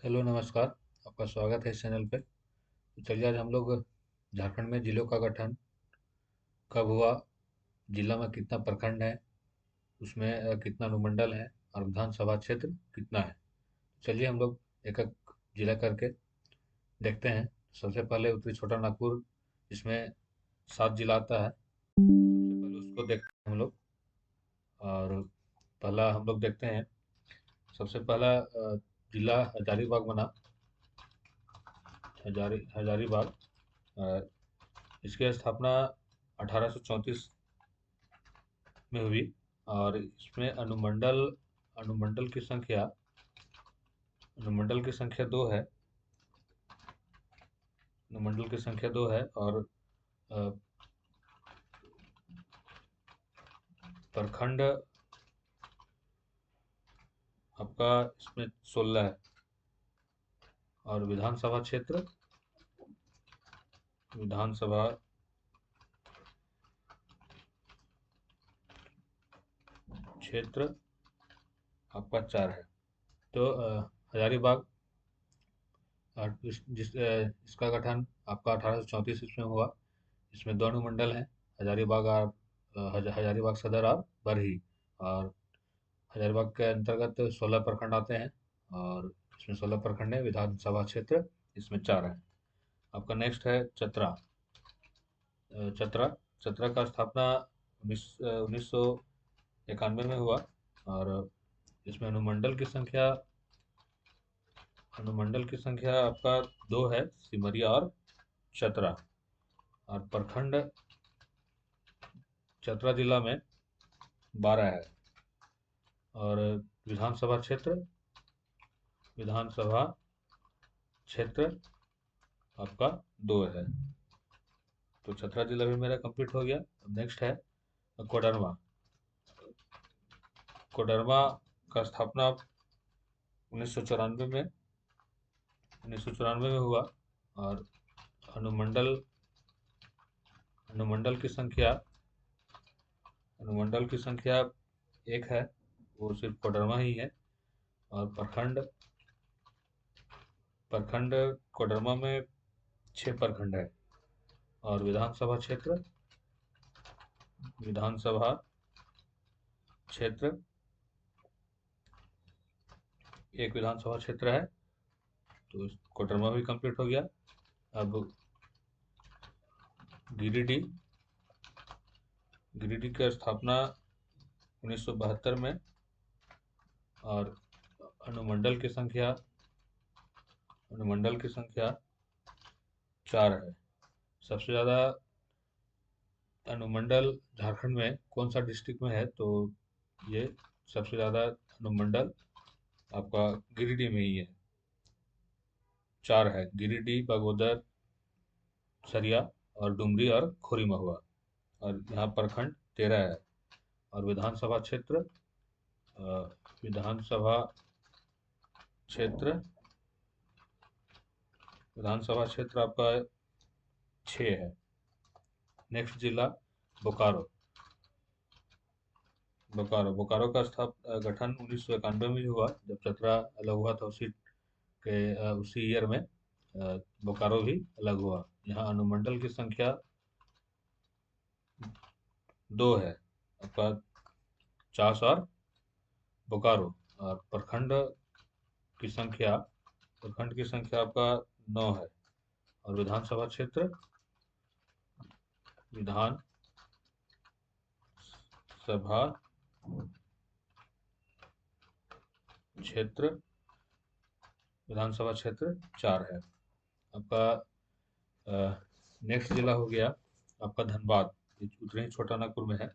Hello नमस्कार। आपका स्वागत है इस चैनल पे। तो चलिए आज हम लोग झारखंड में जिलों का गठन कब हुआ, जिला में कितना प्रखंड है, उसमें कितना अनुमंडल है और विधानसभा क्षेत्र कितना है। चलिए हम लोग एक एक जिला करके देखते हैं। सबसे पहले उत्तरी छोटा नागपुर, जिसमें 7 जिला आता है। सबसे पहले उसको देखते हैं हम लोग। और पहला हम लोग देखते हैं। सबसे पहला जिला हजारीबाग बना। हजारीबाग। अ, इसकी स्थापना 1834 में हुई। और इसमें अनुमंडल की संख्या, दो है। अनुमंडल की संख्या दो है। और अ, प्रखंड आपका इसमें 16 है। और विधानसभा क्षेत्र आपका 4 है। तो हजारीबाग, इसका गठन आपका 1834 ईस्वी में हुआ। इसमें दो अनुमंडल हैं, हजारीबाग और हजारीबाग सदर और बरही। और हजारीबाग के अंतर्गत 16 प्रखंड आते हैं। और इसमें 16 प्रखंड है, विधानसभा क्षेत्र इसमें 4 है। आपका नेक्स्ट है चतरा। चतरा चतरा का स्थापना 1991 में हुआ। और इसमें अनुमंडल की संख्या आपका दो है, सिमरिया और चतरा। और प्रखंड चतरा जिला में 12 है। और विधानसभा क्षेत्र विधानसभा क्षेत्र आपका 2 है। तो चतरा जिला भी मेरा कंप्लीट हो गया। अब नेक्स्ट है कोडरमा। कोडरमा का स्थापना 1994 में 1994 में हुआ। और अनुमंडल अनुमंडल की संख्या अनुमंडल की संख्या एक है, वो सिर्फ कोडरमा ही है। और प्रखंड कोडरमा में 6 प्रखंड है। और विधानसभा क्षेत्र एक विधानसभा क्षेत्र है। तो कोडरमा भी कंप्लीट हो गया। अब गिरिडीह गिरिडीह की स्थापना 1972 में। और अनुमंडल की संख्या अनुमंडल की संख्या 4 है। सबसे ज़्यादा अनुमंडल झारखंड में कौन सा डिस्ट्रिक्ट में है, तो ये सबसे ज़्यादा अनुमंडल आपका गिरिडीह में ही है। 4 है, गिरिडीह, बागोदर, सरिया और डुमरी और खोरी महुआ। और यहाँ प्रखंड 13 है। और विधानसभा क्षेत्र विधानसभा क्षेत्र आपका 6 है। नेक्स्ट जिला बोकारो। बोकारो का गठन 1991 में हुआ, जब चतरा अलग हुआ था। उसी ईयर में बोकारो भी अलग हुआ। यहाँ अनुमंडल की संख्या 2 है, आपका चास और बोकारो। और प्रखंड की संख्या आपका 9 है। और विधान सभा क्षेत्र विधानसभा क्षेत्र 4 है। आपका नेक्स्ट जिला हो गया आपका धनबाद। ये उत्तरी छोटा नागपुर में है।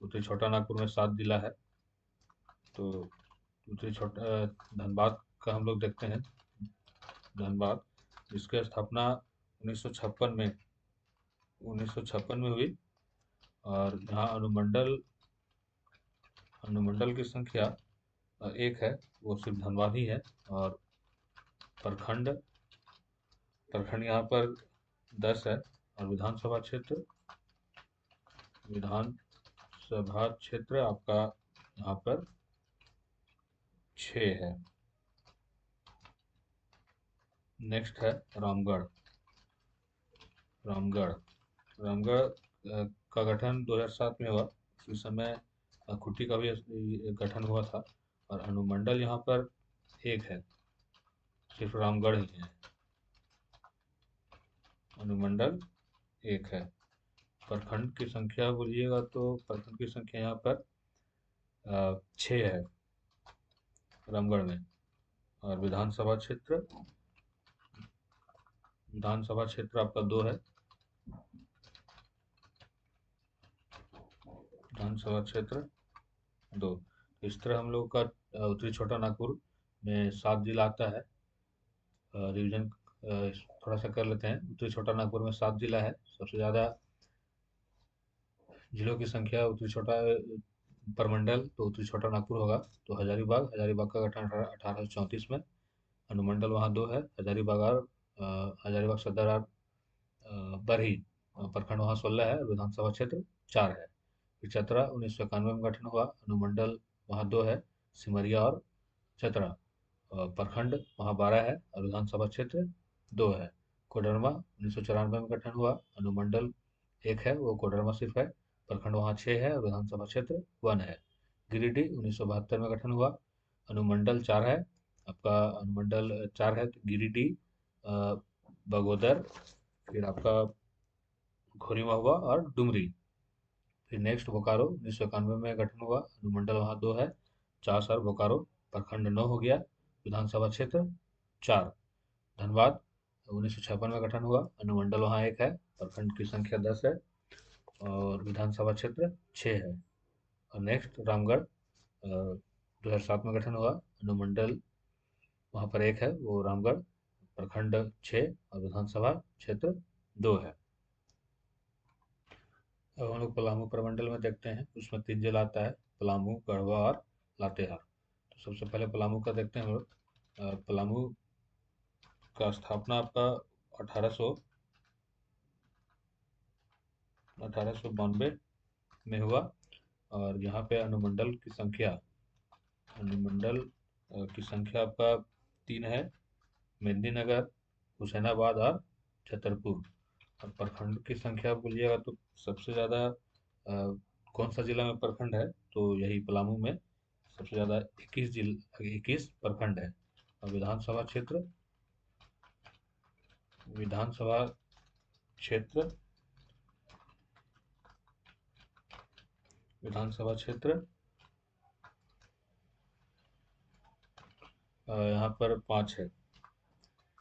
उत्तरी छोटा नागपुर में 7 जिला है। तो धनबाद का हम लोग देखते हैं। धनबाद, जिसकी स्थापना 1956 में हुई। और यहाँ अनुमंडल की संख्या एक है, वो सिर्फ धनबाद ही है। और प्रखंड प्रखंड यहाँ पर 10 है। और विधानसभा क्षेत्र आपका यहाँ पर 6 है। नेक्स्ट है रामगढ़। रामगढ़ रामगढ़ का गठन 2007 में हुआ। उस समय खुट्टी का भी गठन हुआ था। और अनुमंडल यहाँ पर एक है, सिर्फ रामगढ़ ही है। अनुमंडल एक है। प्रखंड की संख्या बोलिएगा तो प्रखंड की संख्या यहाँ पर 6 है रामगढ़ में। और विधानसभा क्षेत्र आपका 2 है। विधानसभा क्षेत्र 2। इस तरह हम लोग का उत्तरी छोटा नागपुर में 7 जिला आता है। रिवीजन थोड़ा सा कर लेते हैं। उत्तरी छोटा नागपुर में 7 जिला है। सबसे ज़्यादा जिलों की संख्या उत्तरी छोटा प्रमंडल तो उत्तरी छोटा नागपुर होगा। तो हजारीबाग हजारीबाग का गठन 1834 में। अनुमंडल वहाँ 2 है, हजारीबाग और हजारीबाग सदर और बरही। प्रखंड वहाँ 16 है। विधानसभा क्षेत्र 4 है। फिर चतरा 1991 में गठन हुआ। अनुमंडल वहाँ 2 है, सिमरिया और चतरा। प्रखंड वहाँ 12 है और विधानसभा क्षेत्र 2 है। कोडरमा 1994 में गठन हुआ। अनुमंडल 1 है, वो कोडरमा सिर्फ है। प्रखंड वहाँ 6 है और विधानसभा क्षेत्र 1 है। गिरिडीह 1972 में गठन हुआ। अनुमंडल 4 है। आपका अनुमंडल 4 है तो गिरिडीह, बगोदर, फिर आपका घोरीमा हुआ और डुमरी। फिर नेक्स्ट बोकारो 1991 में गठन हुआ। अनुमंडल वहाँ 2 है, चास और बोकारो। प्रखंड 9 हो गया। विधानसभा क्षेत्र 4। धनबाद 1956 में गठन हुआ। अनुमंडल वहाँ 1 है। प्रखंड की संख्या 10 है और विधानसभा क्षेत्र 6 है। और नेक्स्ट रामगढ़ 2007 में गठन हुआ। अनुमंडल वहाँ पर 1 है, वो रामगढ़। प्रखंड 6 और विधानसभा क्षेत्र 2 है। अब हम लोग पलामू प्रमंडल में देखते हैं। उसमें 3 जिला आता है, पलामू, गढ़वा और लातेहार। तो सबसे पहले पलामू का देखते हैं हम लोग। पलामू का स्थापना आपका 1892 में हुआ। और यहाँ पे अनुमंडल की संख्या आपका 3 है, मेदिनीनगर, हुसैनाबाद और छतरपुर। और प्रखंड की संख्या बोलिएगा तो सबसे ज़्यादा कौन सा जिला में प्रखंड है तो यही पलामू में सबसे ज़्यादा 21 प्रखंड है। और विधानसभा क्षेत्र विधानसभा क्षेत्र यहाँ पर 5 है।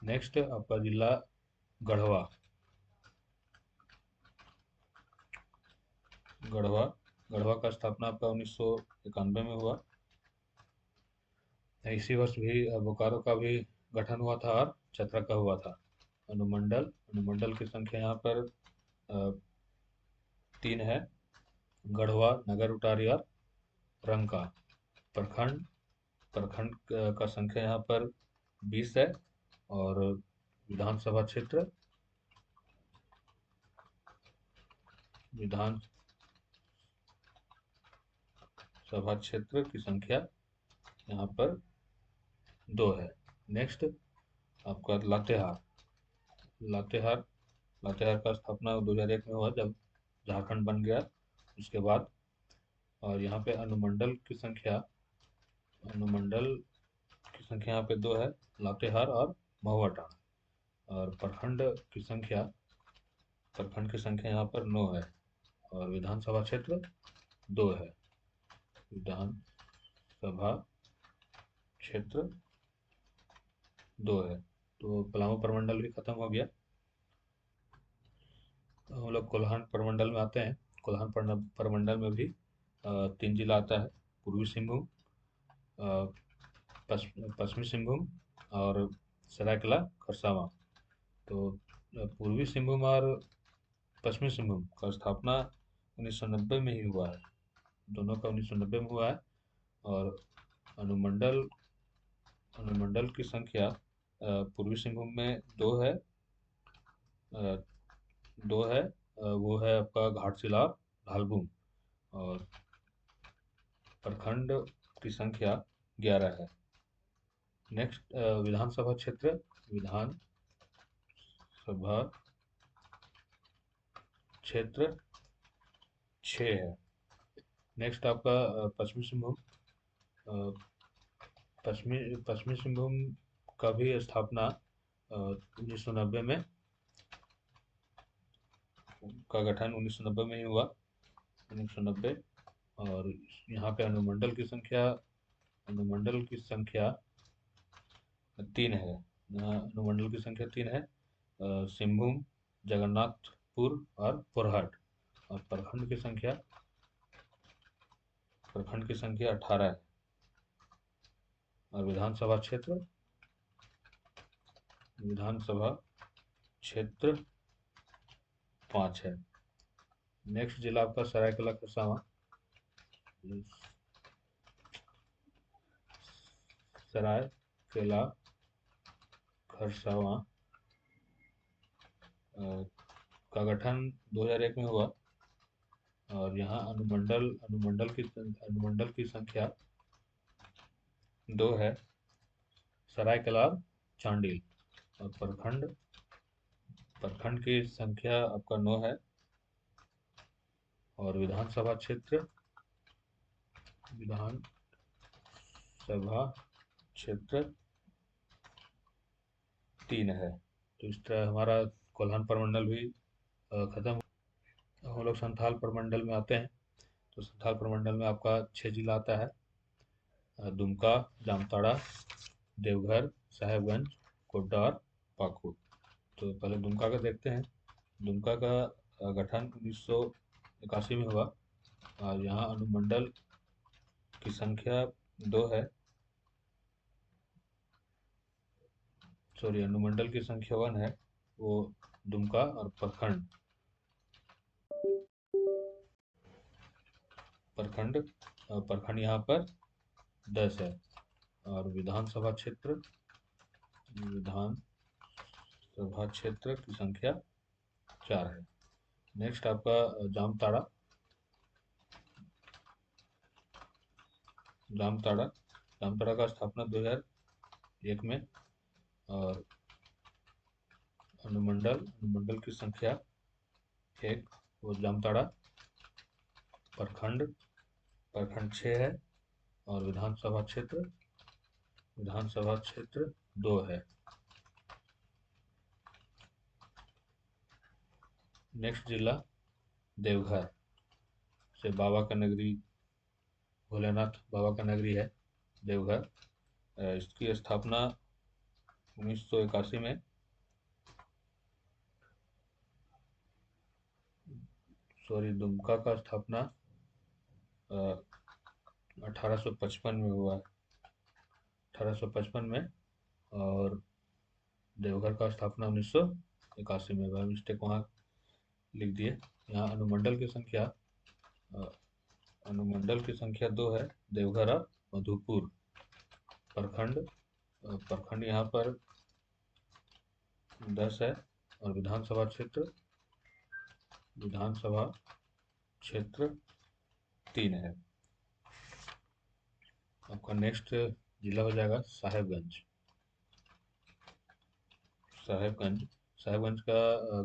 नेक्स्ट आपका जिला गढ़वा। गढ़वा गढ़वा का स्थापना आपका 1991 में हुआ। इसी वर्ष भी बोकारो का भी गठन हुआ था और चतरा का हुआ था। अनुमंडल की संख्या यहाँ पर 3 है, गढ़वा, नगर उटारी और रंका। प्रखंड प्रखंड का संख्या यहाँ पर 20 है। और विधानसभा क्षेत्र विधानसभा क्षेत्र की संख्या यहाँ पर 2 है। नेक्स्ट आपका लातेहार। लातेहार लातेहार का स्थापना 2001 में हुआ, जब झारखंड बन गया उसके बाद। और यहाँ पे अनुमंडल की संख्या यहाँ पे 2 है, लातेहार और महुआटांड़। और प्रखंड की संख्या यहाँ पर 9 है और विधानसभा क्षेत्र 2 है। विधानसभा क्षेत्र 2 है। तो पलामू प्रमंडल भी खत्म हो गया। तो हम लोग कोल्हान प्रमंडल में आते हैं। कोल्हान प्रमंडल में भी 3 जिला आता है, पूर्वी सिंहभूम, अ, पश्चिमी सिंहभूम और सरायकला खरसावां। तो पूर्वी सिंहभूम और पश्चिमी सिंहभूम का स्थापना 1990 में ही हुआ है। दोनों का 1990 में हुआ है। और अनुमंडल अनुमंडल की संख्या पूर्वी सिंहभूम में 2 है। अ, 2 है, वो है आपका घाटशिला और ढालभूम। और प्रखंड की संख्या 11 है। नेक्स्ट विधानसभा क्षेत्र, विधान सभा क्षेत्र 6 है। नेक्स्ट आपका पश्चिमी सिंहभूम। पश्चिमी सिंहभूम का भी स्थापना 1990 में, का गठन 1990 में ही हुआ, 1990। और यहाँ पे अनुमंडल की संख्या 3 है। यहाँ अनुमंडल की संख्या 3 है, सिंहभूम, जगन्नाथपुर और पुरहट। और प्रखंड की संख्या 18 है। और विधानसभा क्षेत्र 5 है। नेक्स्ट जिला आपका सरायकेला खरसावां। सरायकेला खरसावां का गठन 2001 में हुआ। और यहाँ अनुमंडल की संख्या 2 है, सरायकेला चांडिल। और प्रखंड की संख्या आपका 9 है। और विधानसभा क्षेत्र 3 है। तो इस तरह हमारा कोल्हान प्रमंडल भी खत्म। हम लोग संथाल प्रमंडल में आते हैं। तो संथाल प्रमंडल में आपका 6 जिला आता है, दुमका, जामताड़ा, देवघर, साहेबगंज, गोड्डा और पाकुड़। तो पहले दुमका का देखते हैं। दुमका का गठन 1981 में हुआ। और यहाँ अनुमंडल की संख्या 2 है, अनुमंडल की संख्या 1 है, वो दुमका। और प्रखंड यहाँ पर 10 है। और विधानसभा क्षेत्र की संख्या 4 है। नेक्स्ट आपका जामताड़ा का स्थापना 2001 में। और अनुमंडल की संख्या 1, वो जामताड़ा। प्रखंड 6 है। और विधानसभा क्षेत्र 2 है। नेक्स्ट जिला देवघर से बाबा का नगरी, भोलेनाथ बाबा का नगरी है देवघर। इसकी स्थापना 1981 में, दुमका का स्थापना 1855 में हुआ, 1855 में। और देवघर का स्थापना 1981 में। बाय मिस्टेक वहाँ लिख दिए। यहाँ अनुमंडल की संख्या 2 है, देवघर और मधुपुर। प्रखंड यहाँ पर 10 है। और विधानसभा क्षेत्र 3 है। आपका नेक्स्ट जिला हो जाएगा साहेबगंज। साहेबगंज का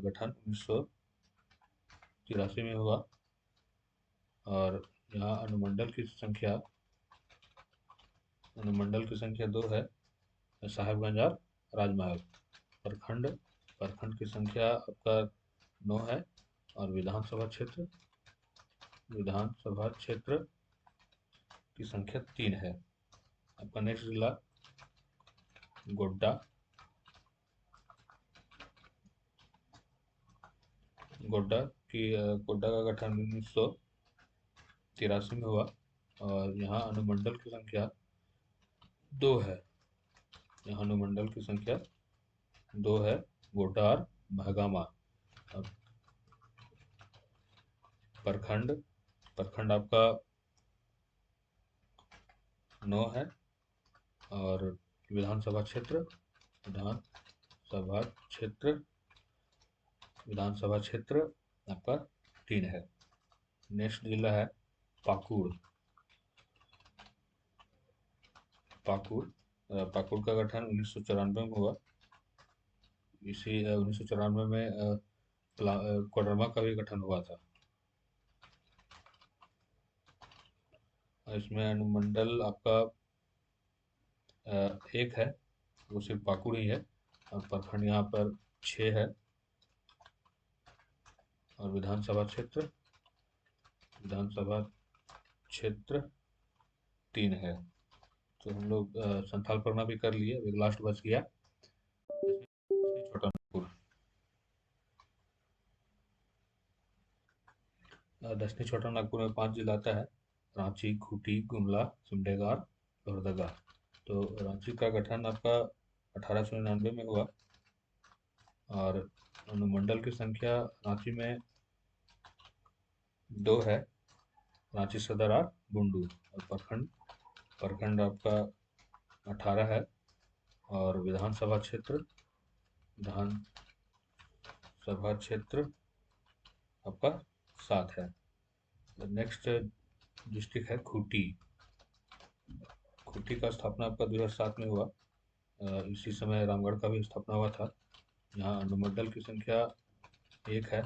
गठन 1983 में हुआ। और यहाँ अनुमंडल की संख्या 2 है, साहेबगंज और राजमहल। प्रखंड की संख्या आपका 9 है। और विधानसभा क्षेत्र की संख्या 3 है। आपका नेक्स्ट जिला गोड्डा। गोड्डा का गठन 1983 में हुआ। और यहाँ अनुमंडल की संख्या 2 है। गोड्डा और महगामा। प्रखंड आपका 9 है। और विधानसभा क्षेत्र आपका 3 है। नेक्स्ट जिला है पाकुड़। पाकुड़ का गठन 1994 में हुआ। इसी 1994 में कोडरमा का भी गठन हुआ था। इसमें अनुमंडल आपका एक है, वो सिर्फ पाकुड़ ही है, और प्रखंड यहाँ पर 6 है, और विधानसभा क्षेत्र 3 है। तो हम लोग संथाल परगना भी कर लिए, अभी लास्ट बच गया छोटा नागपुर। दक्षिणी छोटा नागपुर में 5 जिला आता है: रांची, खूंटी, गुमला, सिमडेगा, लोहरदगा। तो रांची का गठन आपका 1899 में हुआ, और अनुमंडल की संख्या रांची में 2 है, रांची सदर और बुंडू। और प्रखंड आपका 18 है, और विधानसभा क्षेत्र आपका 7 है। नेक्स्ट डिस्ट्रिक्ट है खूंटी। खूंटी का स्थापना आपका 2007 में हुआ। इसी समय रामगढ़ का भी स्थापना हुआ था। यहाँ अनुमंडल की संख्या 1 है,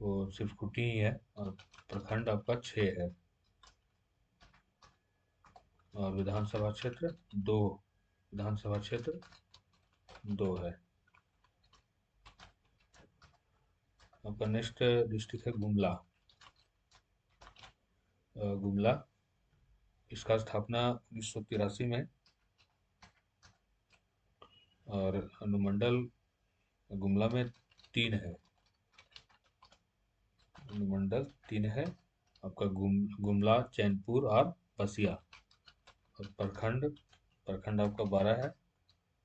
वो सिर्फ खूंटी ही है, और प्रखंड आपका 6 है, और विधानसभा क्षेत्र 2 है। आपका नेक्स्ट डिस्ट्रिक्ट है गुमला। गुमला, इसका स्थापना 1983 में, और अनुमंडल गुमला में 3 है। अनुमंडल 3 है आपका, गुमला, चैनपुर और बसिया। और प्रखंड आपका 12 है,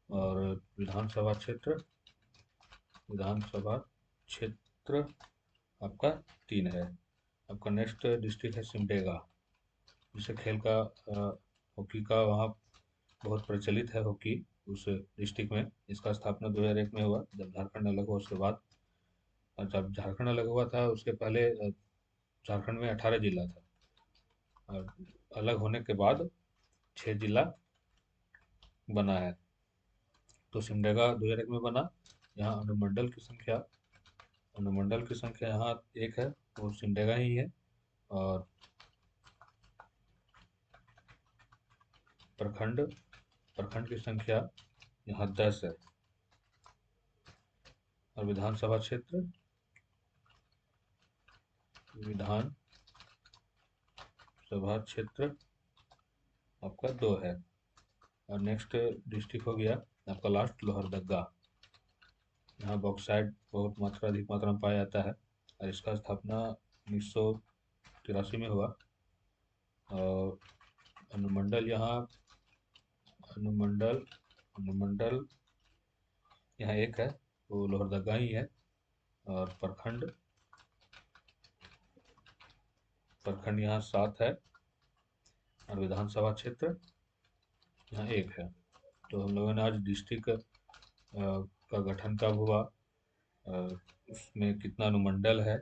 और विधानसभा क्षेत्र आपका 3 है। आपका नेक्स्ट डिस्ट्रिक्ट है सिमडेगा, जिसे खेल का हॉकी का वहाँ बहुत प्रचलित है हॉकी उस डिस्ट्रिक्ट में। इसका स्थापना 2001 में हुआ, जब झारखंड अलग हुआ उसके बाद। और जब झारखंड अलग हुआ था उसके पहले झारखंड में 18 जिला था, और अलग होने के बाद 6 जिला बना है। तो सिमडेगा 2001 में बना। यहाँ अनुमंडल की संख्या यहाँ 1 है, वो सिमडेगा ही है, और प्रखंड प्रखंड की संख्या यहाँ 10 है, और विधानसभा क्षेत्र आपका 2 है। और नेक्स्ट डिस्ट्रिक्ट हो गया आपका लास्ट लोहरदगा। यहाँ बॉक्साइट बहुत अधिक मात्रा में पाया जाता है, और इसका स्थापना 1983 में हुआ। और अनुमंडल यहाँ अनुमंडल अनुमंडल यहाँ 1 है, वो लोहरदगा ही है, और प्रखंड यहाँ 7 है, और विधानसभा क्षेत्र यहाँ 1 है। तो हम लोगों ने आज डिस्ट्रिक्ट का गठन कब हुआ, उसमें कितना अनुमंडल है,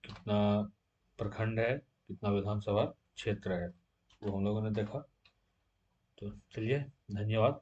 कितना प्रखंड है, कितना विधानसभा क्षेत्र है, वो हम लोगों ने देखा। तो चलिए, धन्यवाद।